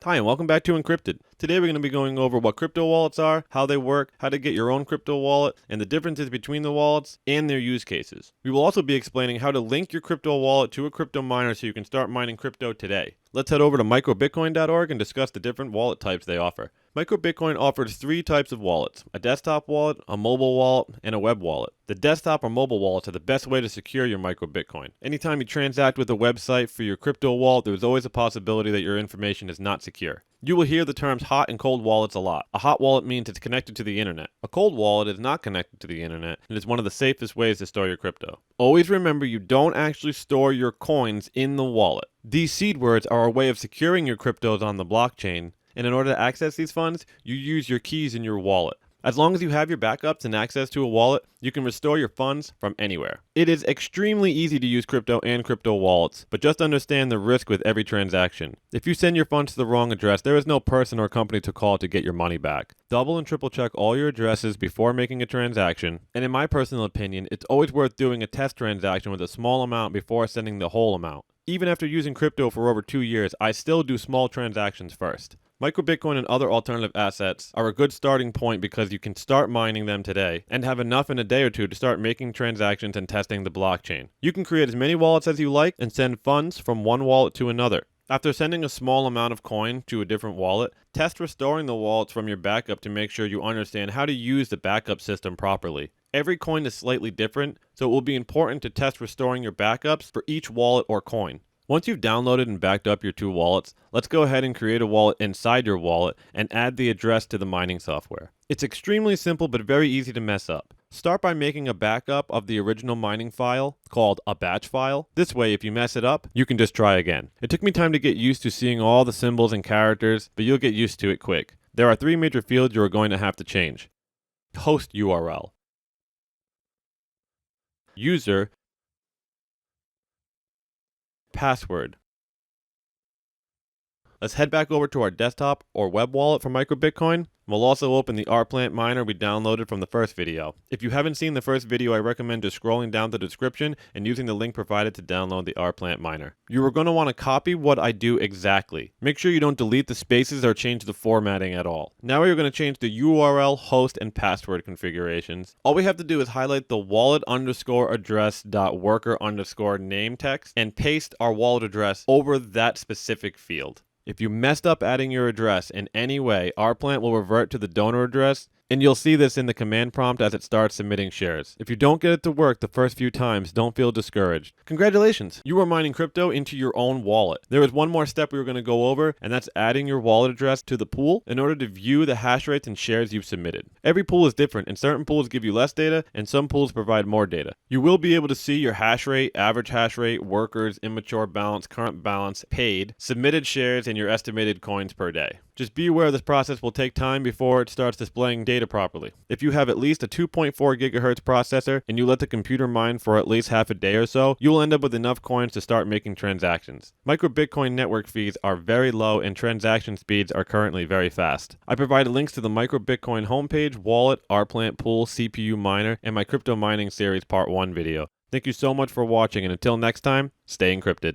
Hi and welcome back to Encrypted. Today we're going to be going over what crypto wallets are, how they work, how to get your own crypto wallet, and the differences between the wallets and their use cases. We will also be explaining how to link your crypto wallet to a crypto miner so you can start mining crypto today. Let's head over to microbitcoin.org and discuss the different wallet types they offer. Microbitcoin offers three types of wallets: a desktop wallet, a mobile wallet, and a web wallet. The desktop or mobile wallets are the best way to secure your microbitcoin. Anytime you transact with a website for your crypto wallet, there is always a possibility that your information is not secure. You will hear the terms hot and cold wallets a lot. A hot wallet means it's connected to the internet. A cold wallet is not connected to the internet and is one of the safest ways to store your crypto. Always remember, you don't actually store your coins in the wallet. These seed words are a way of securing your cryptos on the blockchain, and in order to access these funds, you use your keys in your wallet. As long as you have your backups and access to a wallet, you can restore your funds from anywhere. It is extremely easy to use crypto and crypto wallets, but just understand the risk with every transaction. If you send your funds to the wrong address, there is no person or company to call to get your money back. Double and triple check all your addresses before making a transaction, and in my personal opinion, it's always worth doing a test transaction with a small amount before sending the whole amount. Even after using crypto for over 2 years, I still do small transactions first. Microbitcoin and other alternative assets are a good starting point because you can start mining them today and have enough in a day or two to start making transactions and testing the blockchain. You can create as many wallets as you like and send funds from one wallet to another. After sending a small amount of coin to a different wallet, test restoring the wallets from your backup to make sure you understand how to use the backup system properly. Every coin is slightly different, so it will be important to test restoring your backups for each wallet or coin. Once you've downloaded and backed up your two wallets, let's go ahead and create a wallet inside your wallet and add the address to the mining software. It's extremely simple but very easy to mess up. Start by making a backup of the original mining file, called a batch file. This way, if you mess it up, you can just try again. It took me time to get used to seeing all the symbols and characters, but you'll get used to it quick. There are three major fields you are going to have to change: host URL, user, password. Let's head back over to our desktop or web wallet for Microbitcoin. We'll also open the Rplant miner we downloaded from the first video. If you haven't seen the first video, I recommend just scrolling down the description and using the link provided to download the Rplant miner. You are going to want to copy what I do exactly. Make sure you don't delete the spaces or change the formatting at all. Now we're going to change the URL, host, and password configurations. All we have to do is highlight the wallet_address.worker_name text and paste our wallet address over that specific field. If you messed up adding your address in any way, Rplant will revert to the donor address, and you'll see this in the command prompt as it starts submitting shares. If you don't get it to work the first few times, don't feel discouraged. Congratulations! You are mining crypto into your own wallet. There is one more step we were going to go over, and that's adding your wallet address to the pool in order to view the hash rates and shares you've submitted. Every pool is different, and certain pools give you less data, and some pools provide more data. You will be able to see your hash rate, average hash rate, workers, immature balance, current balance, paid, submitted shares, and your estimated coins per day. Just be aware this process will take time before it starts displaying data properly. If you have at least a 2.4 gigahertz processor and you let the computer mine for at least half a day or so, you will end up with enough coins to start making transactions. Microbitcoin network fees are very low and transaction speeds are currently very fast. I provided links to the Microbitcoin Homepage, wallet, Rplant pool, CPU miner, and my crypto mining series part 1 video. Thank you so much for watching, and until next time, stay encrypted.